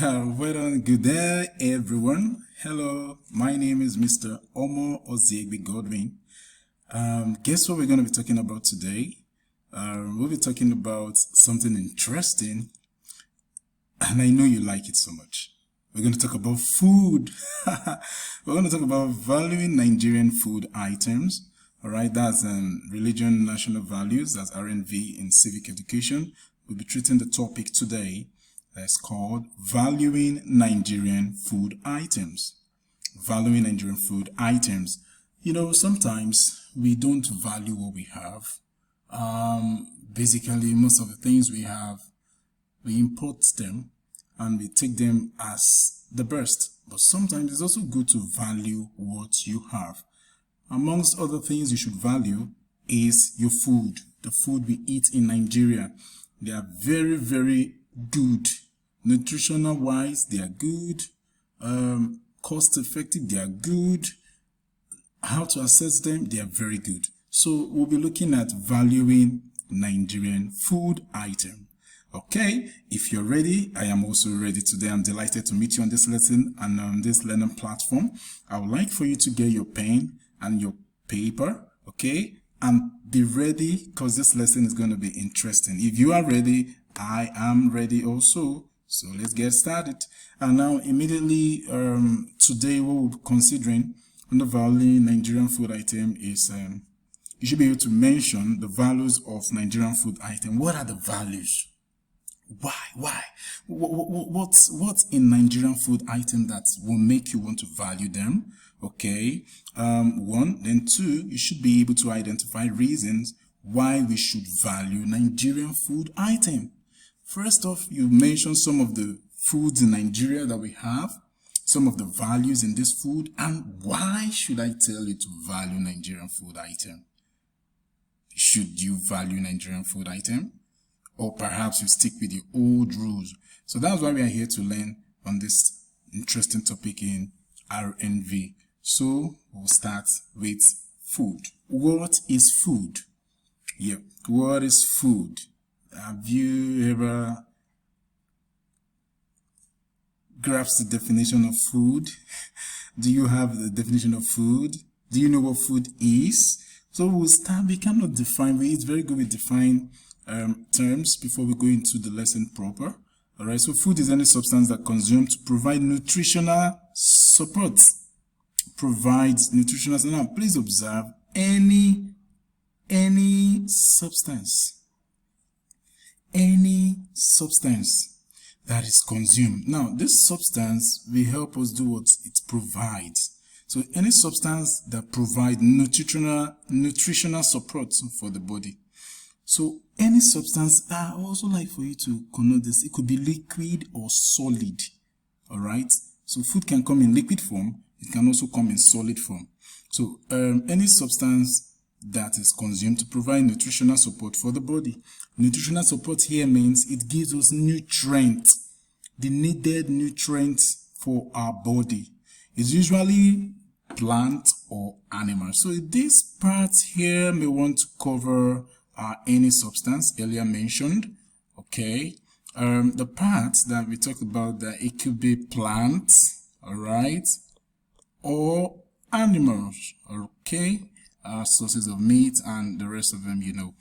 Well done, good day, everyone. Hello, my name is Mr. Omo Oziegbe Godwin. Guess what we're going to be talking about today? We'll be talking about something interesting, and I know you like it so much. We're going to talk about food. We're going to talk about valuing Nigerian food items. All right, that's religion, national values. That's RNV in civic education. We'll be treating the topic today that's called valuing Nigerian food items. Valuing Nigerian food items. You know, sometimes we don't value what we have. Basically, most of the things we have, we import them and we take them as the best. But sometimes it's also good to value what you have. Amongst other things you should value is your food, the food we eat in Nigeria. They are very, very good. Nutritional wise, they are good. Cost effective, they are good. How to assess them, they are very good. So we'll be looking at valuing Nigerian food item. Okay, if you're ready, I am also ready today. I'm delighted to meet you on this lesson and on this learning platform. I would like for you to get your pen and your paper, okay, and be ready because this lesson is going to be interesting. If you are ready, I am ready also. So let's get started. And now immediately, today what we'll be considering under valuing Nigerian food item is you should be able to mention the values of Nigerian food item. What are the values? Why? What's in Nigerian food item that will make you want to value them? Okay. One, then two, you should be able to identify reasons why we should value Nigerian food item. First off, you mention some of the foods in Nigeria that we have, some of the values in this food, and why should I tell you to value Nigerian food item? Should you value Nigerian food item? Or perhaps you stick with the old rules. So that's why we are here to learn on this interesting topic in RNV. So we'll start with food. What is food? Yep. What is food? Have you ever grasped the definition of food? Do you have the definition of food? Do you know what food is? So we'll start. We cannot define. It's very good we define terms before we go into the lesson proper. All right. So food is any substance that consumed to provide nutritional support. Provides nutritional support. Now, please observe any substance. Any substance that is consumed. Now, this substance will help us do what it provides. So, any substance that provides nutritional support for the body. So, any substance, I also like for you to connote this. It could be liquid or solid. All right. So, food can come in liquid form. It can also come in solid form. So, any substance that is consumed to provide nutritional support for the body. Nutritional support here means it gives us nutrients, the needed nutrients for our body. It's usually plant or animal. So this part here may want to cover any substance earlier mentioned. Okay. The parts that we talked about, that it could be plants, all right, or animals, okay. Sources of meat and the rest of them, you know.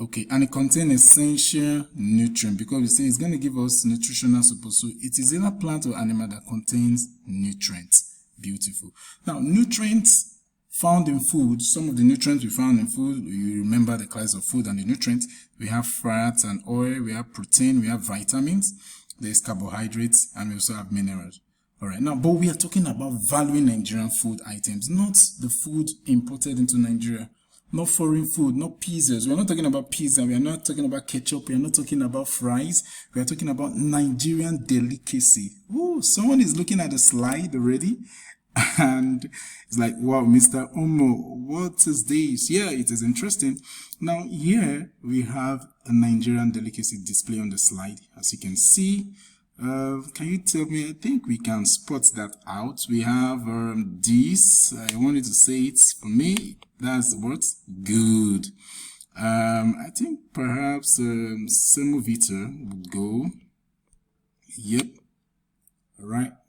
Okay, and it contains essential nutrient because we say it's going to give us nutritional support. So it is either plant or animal that contains nutrients. Beautiful. Now, nutrients found in food, some of the nutrients we found in food, you remember the class of food and the nutrients. We have fats and oil, we have protein, we have vitamins, there's carbohydrates, and we also have minerals. All right, now, but we are talking about valuing Nigerian food items, not the food imported into Nigeria, not foreign food, not pizzas. We're not talking about pizza. We are not talking about ketchup. We are not talking about fries. We are talking about Nigerian delicacy. Oh, someone is looking at the slide already, and it's like, wow, Mr. Omo, what is this? Yeah, it is interesting. Now, here we have a Nigerian delicacy display on the slide, as you can see. Can you tell me? I think we can spot that out. We have this. I wanted to say it for me. That's what? Good. I think perhaps Semovita would go. Yep.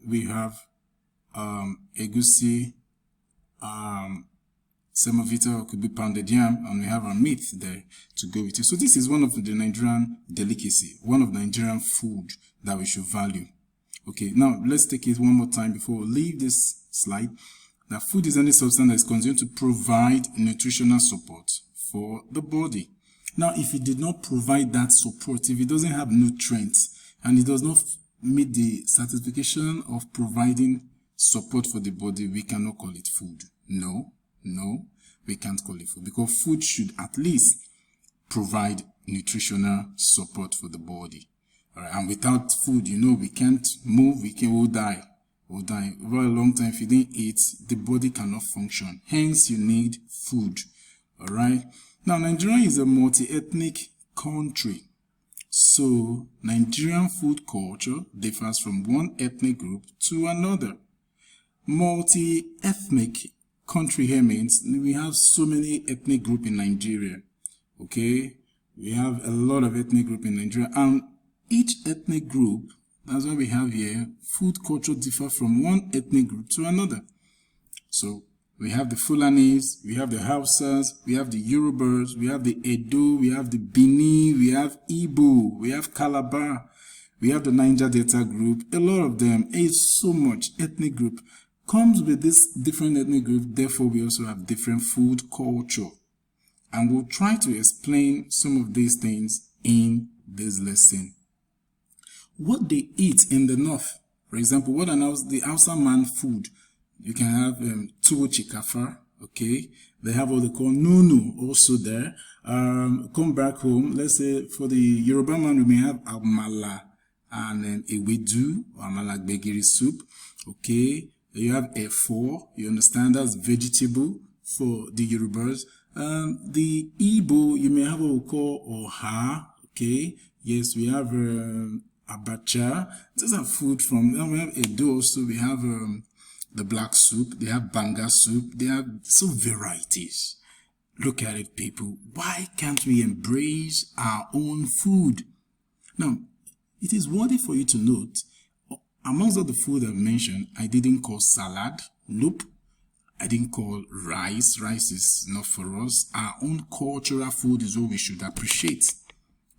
we have egusi, semovita, or could be pounded yam, and we have our meat there to go with it. So this is one of the Nigerian delicacy, one of the Nigerian food that we should value. Okay, now let's take it one more time before we leave this slide. That food is any substance that is consumed to provide nutritional support for the body. Now, if it did not provide that support, if it doesn't have nutrients, and it does not meet the certification of providing support for the body, we cannot call it food. No, we can't call it food, because food should at least provide nutritional support for the body. All right, and without food, we can't move, we'll die. We'll die over a long time. If you didn't eat, the body cannot function. Hence, you need food. All right. Now, Nigeria is a multi-ethnic country. So, Nigerian food culture differs from one ethnic group to another. Multi-ethnic country here means we have so many ethnic groups in Nigeria. Okay? We have a lot of ethnic groups in Nigeria. And each ethnic group, that's why we have here, food culture differ from one ethnic group to another. So, we have the Fulanis, we have the Hausas, we have the Yorubas, we have the Edo, we have the Bini, we have Igbo, we have Calabar, we have the Niger Delta group. A lot of them, so much ethnic group comes with this different ethnic group. Therefore, we also have different food culture. And we'll try to explain some of these things in this lesson. What they eat in the north, for example, what announced the Hausa man food. You can have tuwo chikafa, okay? They have what they call nunu also there. Come back home, let's say for the Yoruba man, we may have amala and ewedu, or amala gbegiri soup, okay? You have efo, you understand, that's vegetable for the Yorubas. The Igbo, you may have what we call oha, okay? Yes, we have abacha. These are food from, then we have Edo also, we have the black soup, they have banga soup, they have some varieties. Look at it, people. Why can't we embrace our own food? Now, it is worthy for you to note, amongst all the food I've mentioned, I didn't call salad. Nope. I didn't call rice. Rice is not for us. Our own cultural food is what we should appreciate.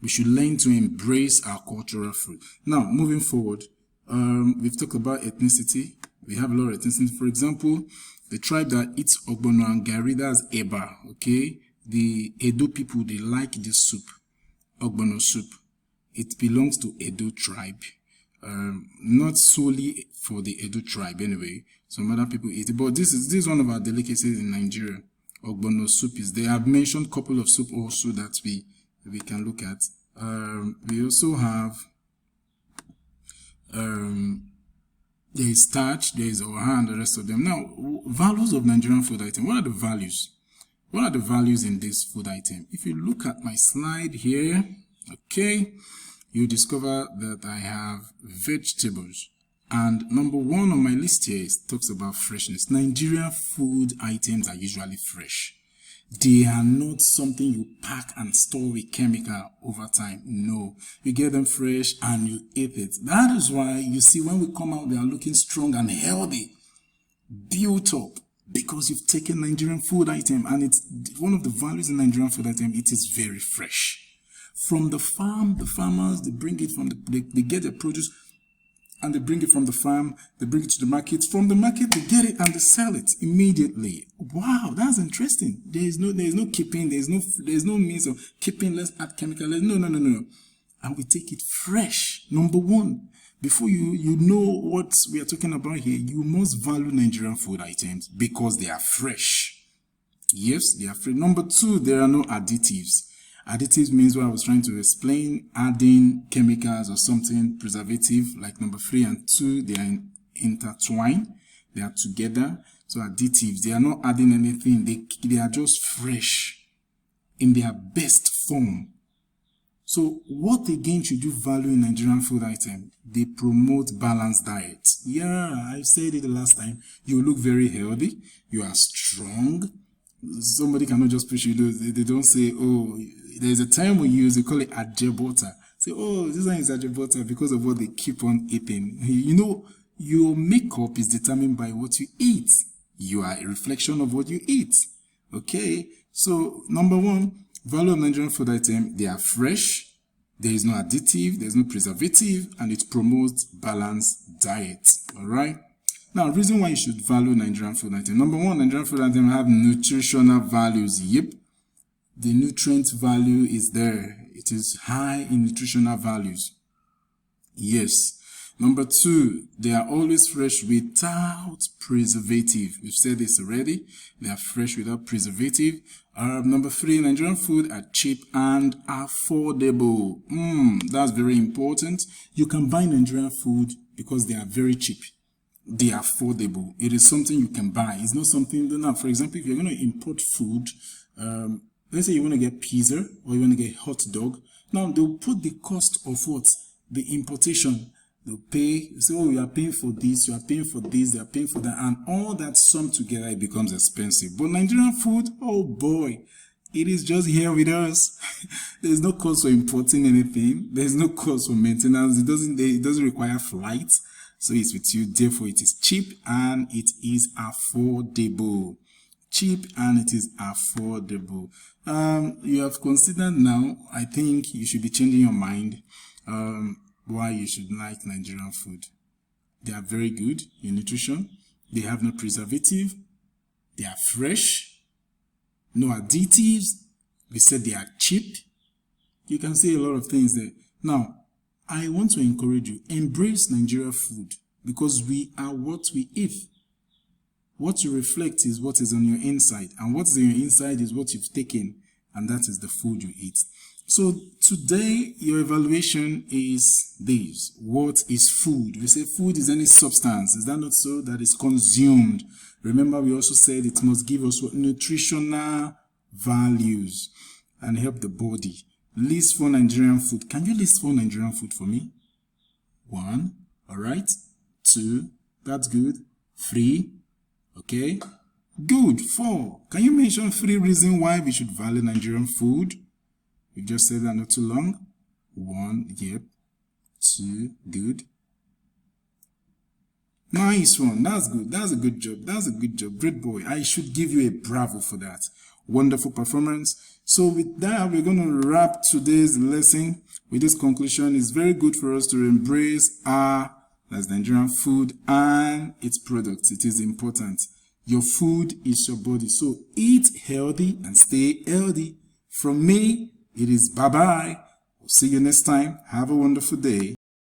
We should learn to embrace our cultural food. Now, moving forward, we've talked about ethnicity. We have a lot of ethnicity. For example, the tribe that eats ogbono and garri, that's Eba, okay? The Edo people, they like this soup, ogbono soup. It belongs to Edo tribe. Not solely for the Edo tribe anyway. Some other people eat it. But this is one of our delicacies in Nigeria. Ogbono soup is there. I've mentioned a couple of soup also that we can look at. We also have there is starch, there is oha, and the rest of them. Now, values of Nigerian food item. What are the values? What are the values in this food item? If you look at my slide here, okay, you discover that I have vegetables. And number one on my list here talks about freshness. Nigerian food items are usually fresh. They are not something you pack and store with chemical over time. No, you get them fresh and you eat it. That is why you see when we come out, they are looking strong and healthy, built up, because you've taken Nigerian food item, and it's one of the values in Nigerian food item. It is very fresh. From the farm, the farmers, they bring it from they get their produce and they bring it from the farm, they bring it to the market. From the market, they get it and they sell it immediately. Wow, that's interesting. There is no keeping, there's no means of keeping, let's add chemical. No. And we take it fresh. Number one, before you know what we are talking about here, you must value Nigerian food items because they are fresh. Yes, they are fresh. Number two, there are no additives. Additives means what I was trying to explain, adding chemicals or something, preservative, like number 3 and 2, they are intertwined, they are together. So additives, they are not adding anything, they are just fresh in their best form. So what again should you value in Nigerian food item? They promote balanced diet. Yeah, I said it the last time. You look very healthy, you are strong. Somebody cannot just push you. They don't say, oh, there's a term we use, they call it ajebota. Say, oh, this one is ajebota because of what they keep on eating. You your makeup is determined by what you eat. You are a reflection of what you eat. Okay, so number one, value of Nigerian food item, they are fresh, there is no additive, there is no preservative, and it promotes balanced diet. All right. Now, reason why you should value Nigerian food item. Number one, Nigerian food item have nutritional values. Yep, the nutrient value is there. It is high in nutritional values. Yes. Number two, they are always fresh without preservative. We've said this already. They are fresh without preservative. Number three, Nigerian food are cheap and affordable. That's very important. You can buy Nigerian food because they are very cheap. They are affordable. It is something you can buy. It's not something, now, for example, if you're going to import food, let's say you want to get pizza or you want to get hot dog. Now, they'll put the cost of what? The importation. They'll pay, say, oh, you are paying for this, you are paying for this, they are paying for that, and all that sum together, it becomes expensive. But Nigerian food, oh boy, it is just here with us. There's no cost for importing anything. There's no cost for maintenance. It doesn't require flights. So it's with you. Therefore, it is cheap and it is affordable. Cheap and it is affordable. You have considered now, I think you should be changing your mind. Why you should like Nigerian food. They are very good in nutrition. They have no preservative. They are fresh. No additives. We said they are cheap. You can say a lot of things there. Now, I want to encourage you. Embrace Nigerian food because we are what we eat. What you reflect is what is on your inside. And what's on your inside is what you've taken. And that is the food you eat. So today, your evaluation is this. What is food? We say food is any substance. Is that not so? That is consumed. Remember, we also said it must give us what? Nutritional values and help the body. List 4 Nigerian food. Can you list 4 Nigerian food for me? 1. All right. 2. That's good. 3. Okay. Good. 4. Can you mention 3 reasons why we should value Nigerian food? We just said that not too long. 1, yep. 2, good. Nice one. That's good. That's a good job. That's a good job. Great boy. I should give you a bravo for that. Wonderful performance. So with that, we're going to wrap today's lesson with this conclusion. It's very good for us to embrace that's Nigerian food and its products. It is important. Your food is your body. So eat healthy and stay healthy. From me, it is bye-bye. We'll see you next time. Have a wonderful day.